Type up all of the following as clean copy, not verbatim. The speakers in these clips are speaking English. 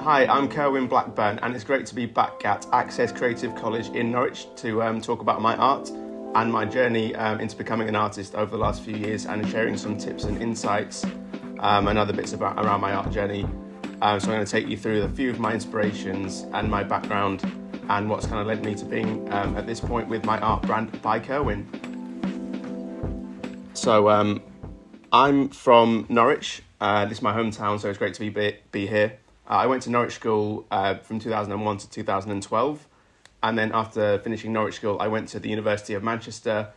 Hi, I'm Kerwin Blackburn, and it's great to be back at Access Creative College in Norwich to talk about my art and my journey into becoming an artist over the last few years, and sharing some tips and insights and other bits around my art journey. So I'm going to take you through a few of my inspirations and my background and what's kind of led me to being at this point with my art brand, By Kerwin. So I'm from Norwich. This is my hometown, so it's great to be here. I went to Norwich School from 2001 to 2012, and then after finishing Norwich School, I went to the University of Manchester,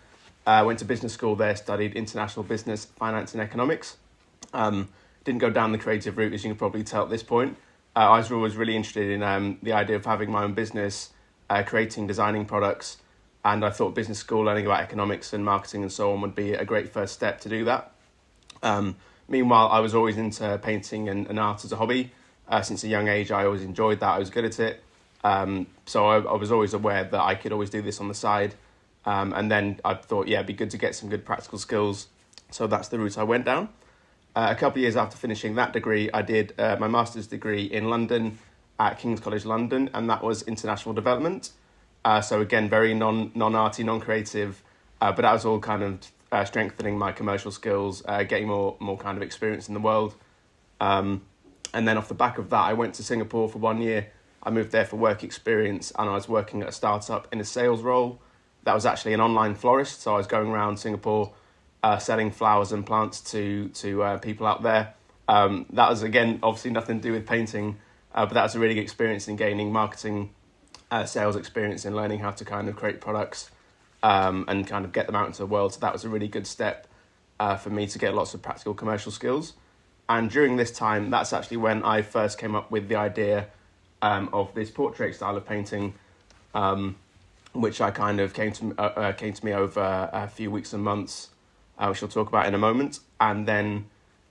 went to business school there, studied international business, finance and economics. Didn't go down the creative route, as you can probably tell at this point. I was always really interested in the idea of having my own business, creating, designing products, and I thought business school, learning about economics and marketing and so on would be a great first step to do that. Meanwhile, I was always into painting and art as a hobby. Since a young age, I always enjoyed that. I was good at it. So I was always aware that I could always do this on the side. And then I thought, it'd be good to get some good practical skills. So that's the route I went down. A couple of years after finishing that degree, I did my master's degree in London at King's College London, and that was international development. So again, very non-arty, non-creative, but that was all kind of strengthening my commercial skills, getting more kind of experience in the world. And then off the back of that, I went to Singapore for 1 year. I moved there for work experience, and I was working at a startup in a sales role. That was actually an online florist, so I was going around Singapore selling flowers and plants to people out there. That was, again, obviously nothing to do with painting, but that was a really good experience in gaining marketing, sales experience, and learning how to kind of create products and kind of get them out into the world. So that was a really good step for me to get lots of practical commercial skills. And during this time, that's actually when I first came up with the idea of this portrait style of painting, which I kind of came to me over a few weeks and months, which I'll talk about in a moment. And then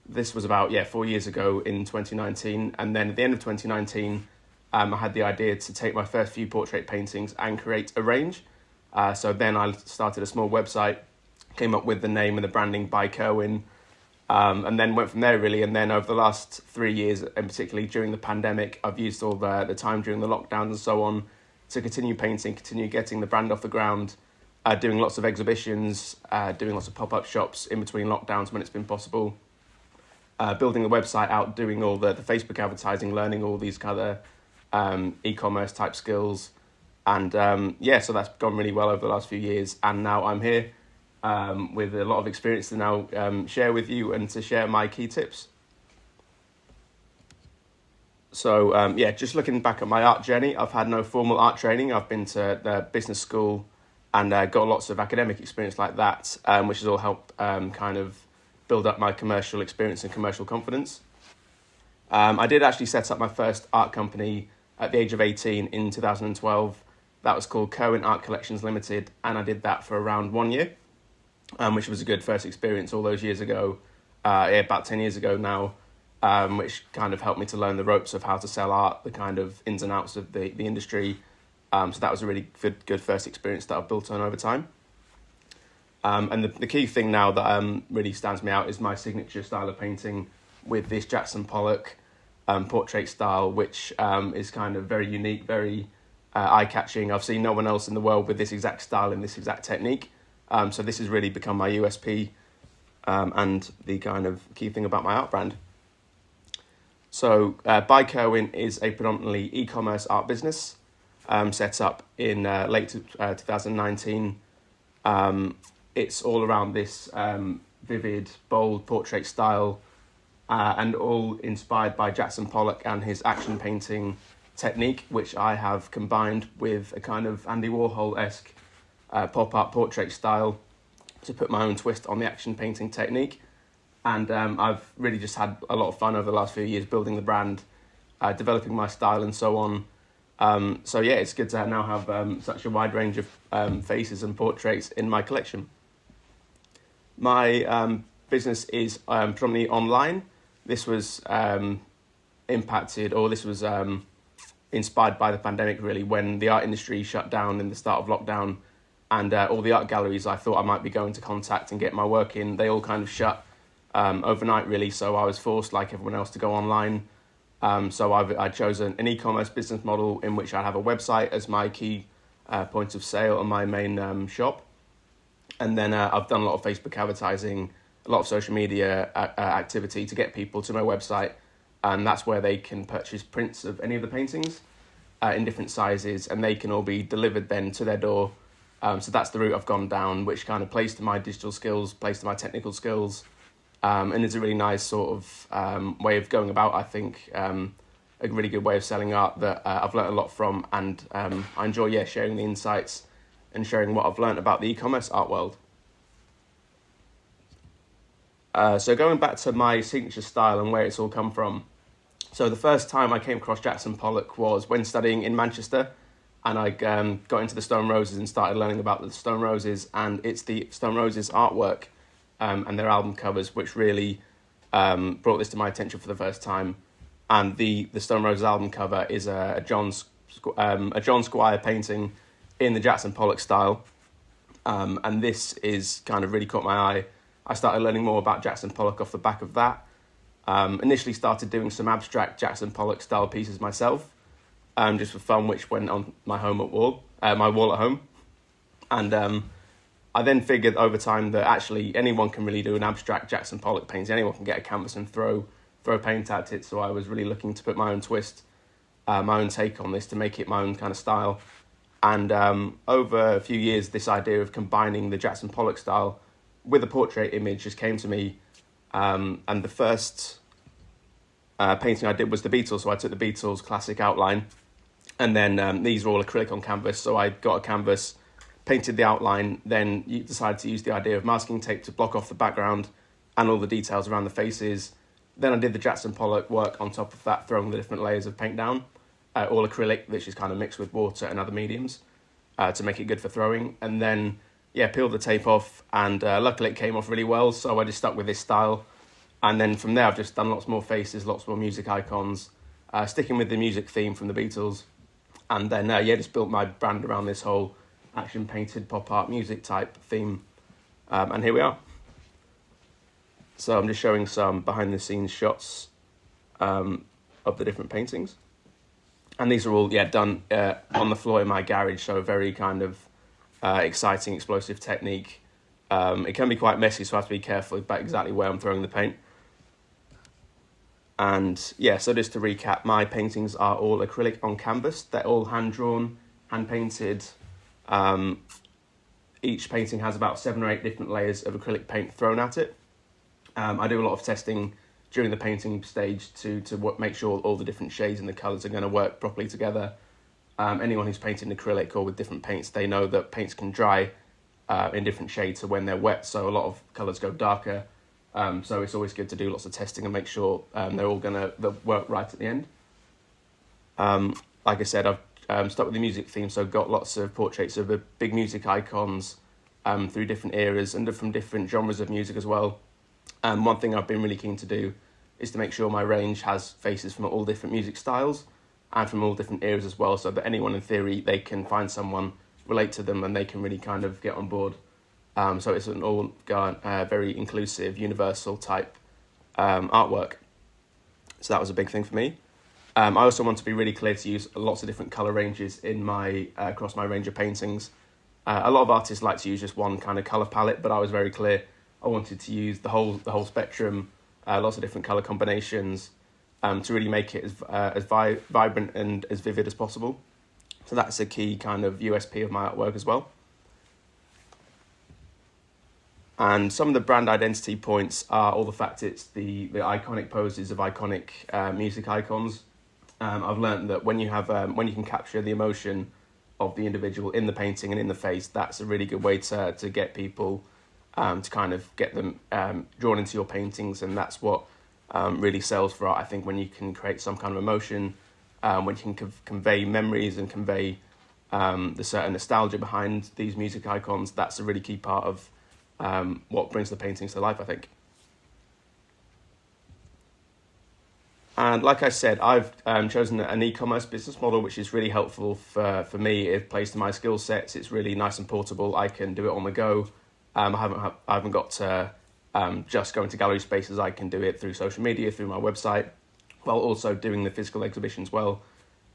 this was about 4 years ago in 2019. And then at the end of 2019, I had the idea to take my first few portrait paintings and create a range. So then I started a small website, came up with the name and the branding By Kerwin. And then went from there, really. And then over the last 3 years, and particularly during the pandemic, I've used all the time during the lockdowns and so on to continue painting, continue getting the brand off the ground, doing lots of exhibitions, doing lots of pop-up shops in between lockdowns when it's been possible, building the website out, doing all the Facebook advertising, learning all these kind of e-commerce type skills. And so that's gone really well over the last few years. And now I'm here with a lot of experience to now share with you and to share my key tips. So just looking back at my art journey, I've had no formal art training. I've been to the business school and got lots of academic experience like that, which has all helped kind of build up my commercial experience and commercial confidence. I did actually set up my first art company at the age of 18 in 2012. That was called Kerwin Art Collections Limited, and I did that for around 1 year. Which was a good first experience all those years ago, about 10 years ago now, which kind of helped me to learn the ropes of how to sell art, the kind of ins and outs of the industry. So that was a really good first experience that I've built on over time. And the key thing now that really stands me out is my signature style of painting with this Jackson Pollock portrait style, which is kind of very unique, very eye-catching. I've seen no one else in the world with this exact style and this exact technique. So this has really become my USP and the kind of key thing about my art brand. So By Kerwin is a predominantly e-commerce art business set up in late 2019. It's all around this vivid, bold portrait style and all inspired by Jackson Pollock and his action painting technique, which I have combined with a kind of Andy Warhol-esque pop art portrait style to put my own twist on the action painting technique. And I've really just had a lot of fun over the last few years building the brand, developing my style and so on. It's good to now have such a wide range of faces and portraits in my collection. My business is predominantly online. This was inspired by the pandemic, really, when the art industry shut down in the start of lockdown. And all the art galleries I thought I might be going to contact and get my work in, they all kind of shut overnight, really. So I was forced, like everyone else, to go online. So I chosen an e-commerce business model in which I have a website as my key point of sale and my main shop. And then I've done a lot of Facebook advertising, a lot of social media activity to get people to my website. And that's where they can purchase prints of any of the paintings in different sizes, and they can all be delivered then to their door. So that's the route I've gone down, which kind of plays to my digital skills, plays to my technical skills, and it's a really nice sort of way of going about, I think, a really good way of selling art that I've learned a lot from, and I enjoy sharing the insights and sharing what I've learned about the e-commerce art world. So going back to my signature style and where it's all come from. So the first time I came across Jackson Pollock was when studying in Manchester, and I got into the Stone Roses and started learning about the Stone Roses, and it's the Stone Roses artwork and their album covers which really brought this to my attention for the first time. And the Stone Roses album cover is a John Squire painting in the Jackson Pollock style, and this is kind of really caught my eye. I started learning more about Jackson Pollock off the back of that. Initially started doing some abstract Jackson Pollock style pieces myself, just for fun, which went on my wall at home. And I then figured over time that actually anyone can really do an abstract Jackson Pollock painting. Anyone can get a canvas and throw paint at it. So I was really looking to put my own twist, my own take on this to make it my own kind of style. And over a few years, this idea of combining the Jackson Pollock style with a portrait image just came to me. And the first painting I did was the Beatles. So I took the Beatles classic outline, and then these are all acrylic on canvas. So I got a canvas, painted the outline, then you decided to use the idea of masking tape to block off the background and all the details around the faces. Then I did the Jackson Pollock work on top of that, throwing the different layers of paint down, all acrylic, which is kind of mixed with water and other mediums to make it good for throwing. And then, peeled the tape off, and luckily it came off really well, so I just stuck with this style. And then from there, I've just done lots more faces, lots more music icons, sticking with the music theme from the Beatles. And then, just built my brand around this whole action-painted pop art music type theme. And here we are. So I'm just showing some behind-the-scenes shots of the different paintings. And these are all, done on the floor in my garage, so very kind of exciting, explosive technique. It can be quite messy, so I have to be careful about exactly where I'm throwing the paint. And so just to recap, my paintings are all acrylic on canvas. They're all hand-drawn, hand-painted. Each painting has about 7 or 8 different layers of acrylic paint thrown at it. I do a lot of testing during the painting stage to make sure all the different shades and the colours are going to work properly together. Anyone who's painted in acrylic or with different paints, they know that paints can dry in different shades, so when they're wet, so a lot of colours go darker. So it's always good to do lots of testing and make sure they're all going to work right at the end. Like I said, I've stuck with the music theme, so got lots of portraits of big music icons through different eras and from different genres of music as well. One thing I've been really keen to do is to make sure my range has faces from all different music styles and from all different eras as well, so that anyone in theory, they can find someone, relate to them, and they can really kind of get on board. So it's an all very inclusive, universal type artwork. So that was a big thing for me. I also want to be really clear to use lots of different colour ranges in my across my range of paintings. A lot of artists like to use just one kind of colour palette, but I was very clear. I wanted to use the whole spectrum, lots of different colour combinations, to really make it as vibrant and as vivid as possible. So that's a key kind of USP of my artwork as well. And some of the brand identity points are all the fact it's the iconic poses of iconic music icons. I've learned that when you can capture the emotion of the individual in the painting and in the face, that's a really good way to get people to kind of get them drawn into your paintings, and that's what really sells for art. I think when you can create some kind of emotion, when you can convey memories and convey the certain nostalgia behind these music icons, that's a really key part of what brings the paintings to life, I think. And like I said, I've chosen an e-commerce business model, which is really helpful for me. It plays to my skill sets. It's really nice and portable. I can do it on the go. I haven't got to just go into gallery spaces. I can do it through social media, through my website, while also doing the physical exhibitions well.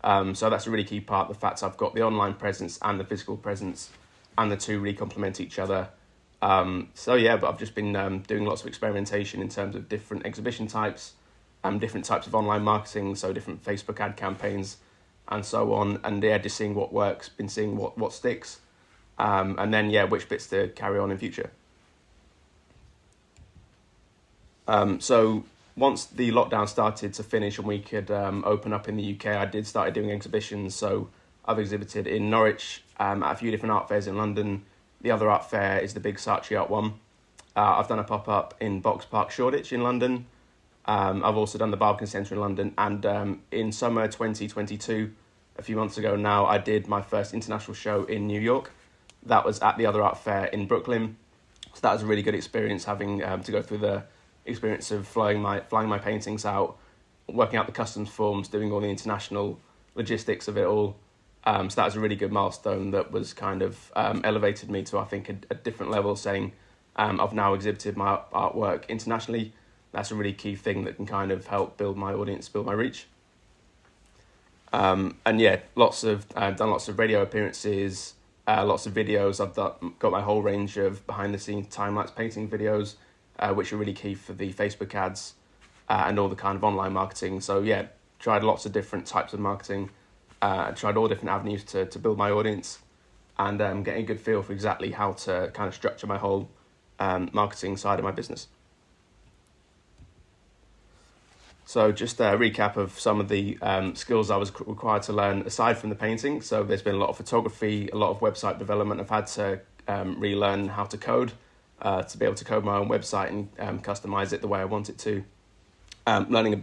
So that's a really key part, the fact I've got the online presence and the physical presence, and the two really complement each other. But I've just been doing lots of experimentation in terms of different exhibition types, different types of online marketing, so different Facebook ad campaigns and so on. And just seeing what works, been seeing what sticks, and then which bits to carry on in future. So once the lockdown started to finish and we could open up in the UK, I did start doing exhibitions. So I've exhibited in Norwich at a few different art fairs in London. The other art fair is the big Saatchi Art one. I've done a pop-up in Box Park, Shoreditch in London. I've also done the Barbican Centre in London. And in summer 2022, a few months ago now, I did my first international show in New York. That was at the other art fair in Brooklyn. So that was a really good experience, having to go through the experience of flying my paintings out, working out the customs forms, doing all the international logistics of it all. So that was a really good milestone that was kind of elevated me to, I think, a different level, saying I've now exhibited my artwork internationally. That's a really key thing that can kind of help build my audience, build my reach. I've done lots of radio appearances, lots of videos. I've got my whole range of behind-the-scenes time-lapse painting videos, which are really key for the Facebook ads and all the kind of online marketing. So tried lots of different types of marketing, tried all different avenues to build my audience, and getting a good feel for exactly how to kind of structure my whole marketing side of my business. So just a recap of some of the skills I was required to learn aside from the painting. So there's been a lot of photography, a lot of website development. I've had to relearn how to code, to be able to code my own website and customize it the way I want it to.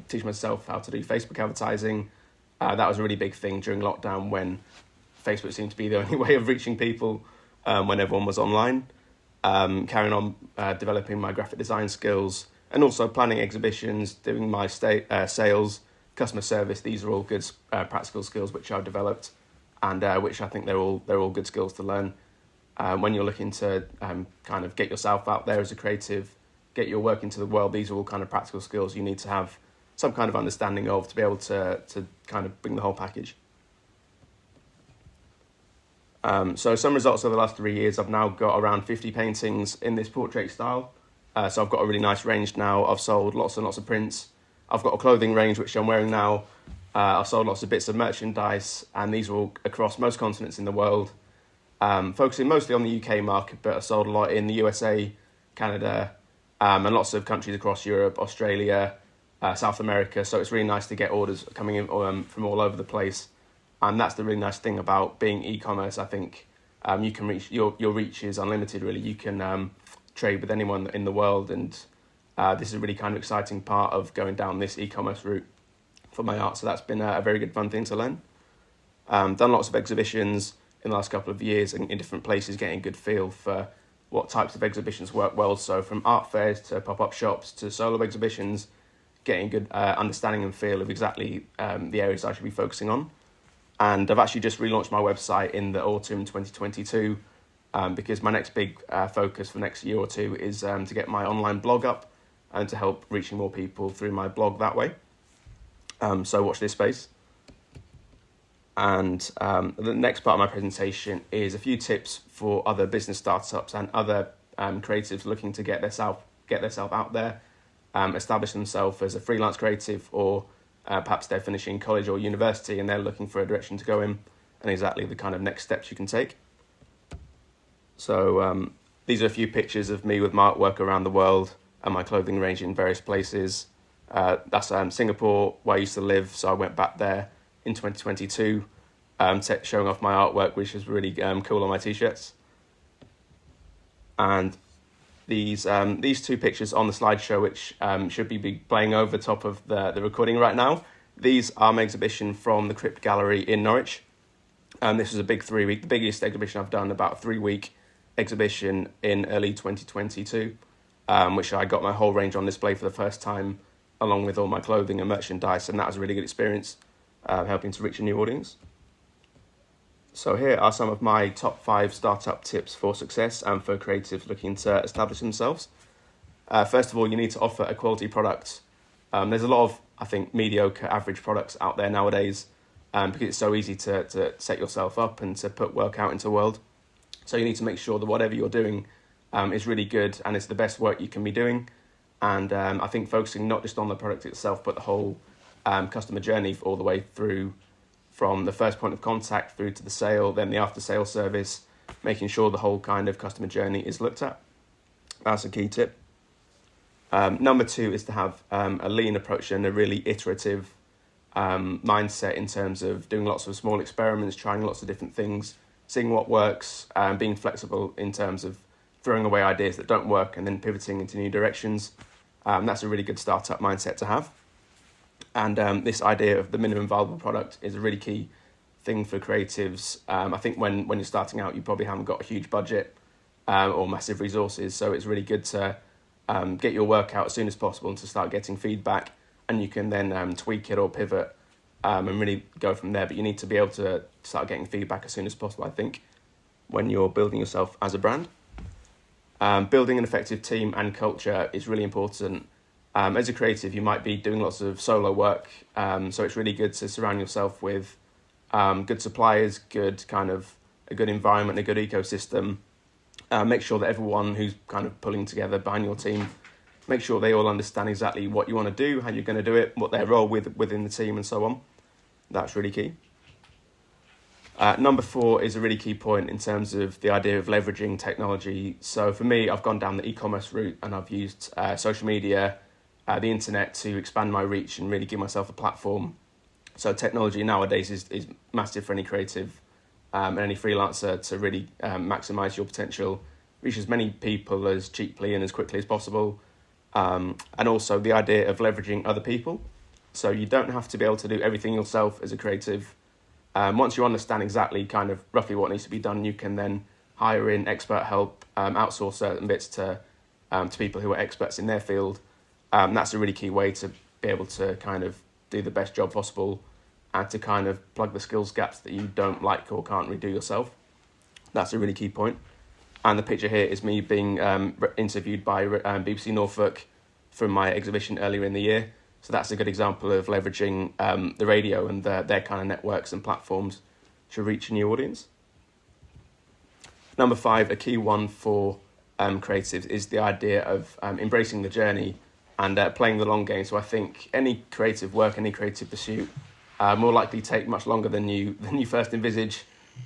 Teach myself how to do Facebook advertising. That was a really big thing during lockdown, when Facebook seemed to be the only way of reaching people when everyone was online. Carrying on developing my graphic design skills, and also planning exhibitions, doing my sales, customer service. These are all good practical skills which I've developed, and which I think they're all good skills to learn. When you're looking to kind of get yourself out there as a creative, get your work into the world, these are all kind of practical skills you need to have some kind of understanding of to be able to kind of bring the whole package. So some results over the last 3 years, I've now got around 50 paintings in this portrait style. So I've got a really nice range now. I've sold lots and lots of prints. I've got a clothing range, which I'm wearing now. I've sold lots of bits of merchandise, and these are all across most continents in the world. Focusing mostly on the UK market, but I've sold a lot in the USA, Canada, and lots of countries across Europe, Australia, South America. So it's really nice to get orders coming in from all over the place. And that's the really nice thing about being e-commerce. I think you can reach, your reach is unlimited, really. You can trade with anyone in the world, and this is a really kind of exciting part of going down this e-commerce route for my art. So that's been a very good fun thing to learn. Done lots of exhibitions in the last couple of years in different places, getting a good feel for what types of exhibitions work well. So from art fairs to pop-up shops to solo exhibitions, getting good understanding and feel of exactly the areas I should be focusing on. And I've actually just relaunched my website in the autumn 2022, because my next big focus for the next year or two is to get my online blog up and to help reaching more people through my blog that way. So watch this space. And the next part of my presentation is a few tips for other business startups and other creatives looking to get themselves out there, establish themselves as a freelance creative, or perhaps they're finishing college or university and they're looking for a direction to go in, and exactly the kind of next steps you can take. So these are a few pictures of me with my artwork around the world and my clothing range in various places. That's Singapore, where I used to live, so I went back there in 2022, showing off my artwork, which is really cool on my t-shirts. And these two pictures on the slideshow, which should be playing over top of the recording right now, these are my exhibition from the Crypt Gallery in Norwich. This was a big 3-week, the biggest exhibition I've done, about a 3-week exhibition in early 2022, which I got my whole range on display for the first time, along with all my clothing and merchandise, and that was a really good experience, helping to reach a new audience. So here are some of my top 5 startup tips for success and for creatives looking to establish themselves. First of all, you need to offer a quality product. There's a lot of I think, mediocre, average products out there nowadays, because it's so easy to set yourself up and to put work out into the world. So you need to make sure that whatever you're doing is really good and it's the best work you can be doing. And I think focusing not just on the product itself, but the whole customer journey all the way through, from the first point of contact through to the sale, then the after-sale service, making sure the whole kind of customer journey is looked at. That's a key tip. Number 2 is to have a lean approach and a really iterative mindset in terms of doing lots of small experiments, trying lots of different things, seeing what works, being flexible in terms of throwing away ideas that don't work and then pivoting into new directions. That's a really good startup mindset to have. And this idea of the minimum viable product is a really key thing for creatives. I think when you're starting out, you probably haven't got a huge budget or massive resources, so it's really good to get your work out as soon as possible and to start getting feedback, and you can then tweak it or pivot and really go from there. But you need to be able to start getting feedback as soon as possible, I think, when you're building yourself as a brand. Building an effective team and culture is really important. As a creative, you might be doing lots of solo work, so it's really good to surround yourself with good suppliers, a good environment, a good ecosystem. Make sure that everyone who's kind of pulling together behind your team, make sure they all understand exactly what you want to do, how you're going to do it, what their role within the team, and so on. That's really key. Number 4 is a really key point in terms of the idea of leveraging technology. So for me, I've gone down the e-commerce route and I've used social media, the internet to expand my reach and really give myself a platform. So technology nowadays is massive for any creative and any freelancer to really maximise your potential, reach as many people as cheaply and as quickly as possible. And also the idea of leveraging other people. So you don't have to be able to do everything yourself as a creative. Once you understand exactly kind of roughly what needs to be done, you can then hire in expert help, outsource certain bits to people who are experts in their field. That's a really key way to be able to kind of do the best job possible and to kind of plug the skills gaps that you don't like or can't redo yourself. That's a really key point. And the picture here is me being interviewed by BBC Norfolk from my exhibition earlier in the year. So that's a good example of leveraging the radio and their kind of networks and platforms to reach a new audience. Number 5, a key one for creatives is the idea of embracing the journey and playing the long game. So I think any creative work, any creative pursuit more likely take much longer than you first envisage.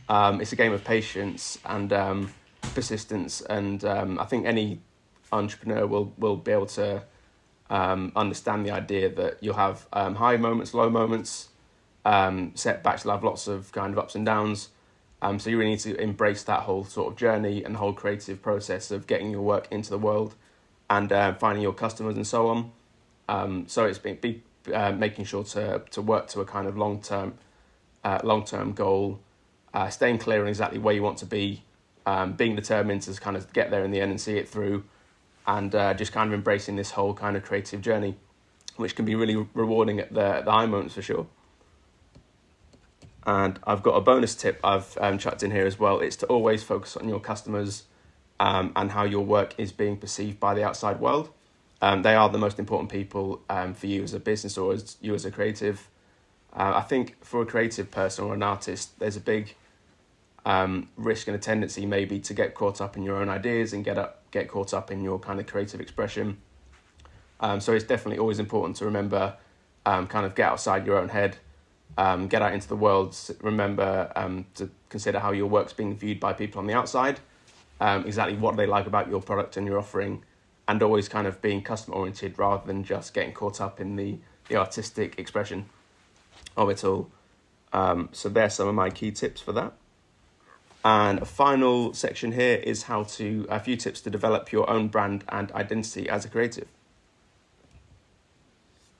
It's a game of patience and persistence, and I think any entrepreneur will be able to understand the idea that you'll have high moments, low moments, setbacks. You'll have lots of kind of ups and downs. So you really need to embrace that whole sort of journey and the whole creative process of getting your work into the world and finding your customers and so on. So it's making sure to work to a kind of long-term goal, staying clear on exactly where you want to be, being determined to kind of get there in the end and see it through, and just kind of embracing this whole kind of creative journey, which can be really rewarding at the high moments for sure. And I've got a bonus tip I've chucked in here as well. It's to always focus on your customers and how your work is being perceived by the outside world. They are the most important people for you as a business or as you as a creative. I think for a creative person or an artist, there's a big risk and a tendency maybe to get caught up in your own ideas and get caught up in your kind of creative expression. So it's definitely always important to remember kind of get outside your own head, get out into the world, remember to consider how your work's being viewed by people on the outside, exactly what they like about your product and your offering, and always kind of being customer oriented rather than just getting caught up in the artistic expression of it all. So there's some of my key tips for that. And a final section here is a few tips to develop your own brand and identity as a creative.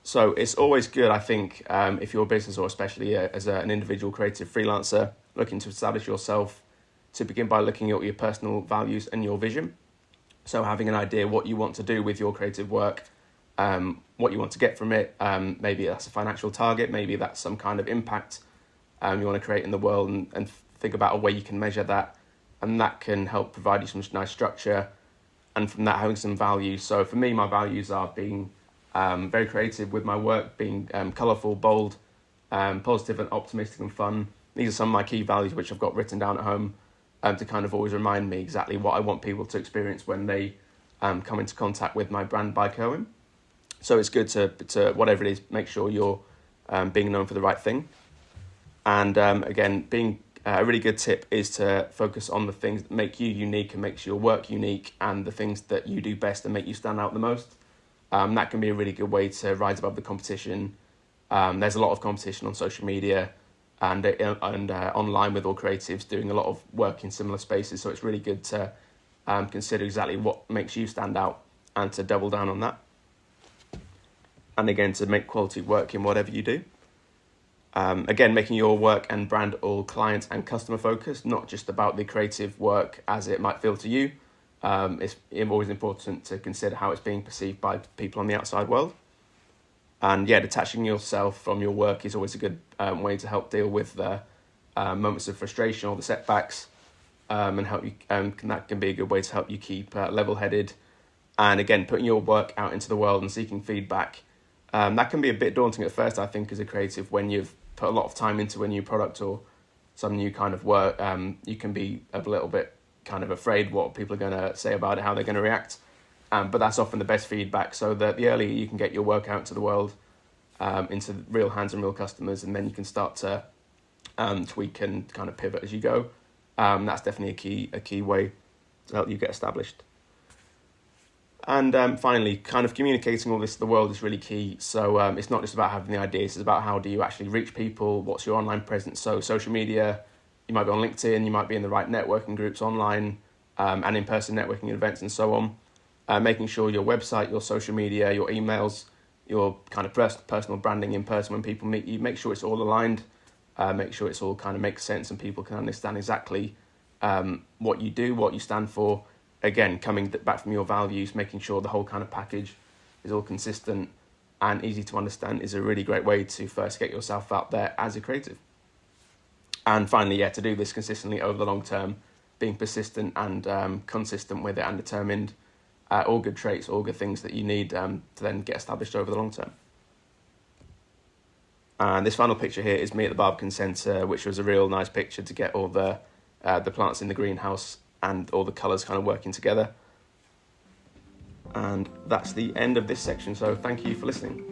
So it's always good, I think, if you're a business or especially as an individual creative freelancer looking to establish yourself, to begin by looking at your personal values and your vision. So having an idea what you want to do with your creative work, what you want to get from it. Maybe that's a financial target, maybe that's some kind of impact you want to create in the world, and think about a way you can measure that, and that can help provide you some nice structure, and from that having some values. So for me, my values are being very creative with my work, being colourful, bold, positive and optimistic and fun. These are some of my key values which I've got written down at home to kind of always remind me exactly what I want people to experience when they come into contact with my brand By Kerwin. So it's good to whatever it is, make sure you're being known for the right thing. And again, being a really good tip is to focus on the things that make you unique and makes your work unique, and the things that you do best and make you stand out the most. That can be a really good way to rise above the competition. There's a lot of competition on social media and online with all creatives doing a lot of work in similar spaces. So it's really good to consider exactly what makes you stand out and to double down on that. And again, to make quality work in whatever you do. Again, making your work and brand all client and customer focused, not just about the creative work as it might feel to you. It's always important to consider how it's being perceived by people on the outside world. And yeah, detaching yourself from your work is always a good way to help deal with the moments of frustration or the setbacks, and help you. That can be a good way to help you keep level-headed. And again, putting your work out into the world and seeking feedback. That can be a bit daunting at first, I think, as a creative. When you've put a lot of time into a new product or some new kind of work, you can be a little bit kind of afraid what people are going to say about it, how they're going to react. But that's often the best feedback. So that the earlier you can get your work out to the world, into real hands and real customers, and then you can start to tweak and kind of pivot as you go. That's definitely a key way to help you get established. And finally, kind of communicating all this to the world is really key. So it's not just about having the ideas, it's about how do you actually reach people, what's your online presence. So social media, you might be on LinkedIn, you might be in the right networking groups online, and in-person networking events and so on. Making sure your website, your social media, your emails, your kind of personal branding in person when people meet you, make sure it's all aligned, make sure it's all kind of makes sense and people can understand exactly what you do, what you stand for. Again, coming back from your values, making sure the whole kind of package is all consistent and easy to understand is a really great way to first get yourself out there as a creative. And finally, to do this consistently over the long term, being persistent and consistent with it and determined, all good traits, all good things that you need to then get established over the long term. And this final picture here is me at the Barbican Centre, which was a real nice picture to get all the plants in the greenhouse and all the colours kind of working together. And that's the end of this section, so thank you for listening.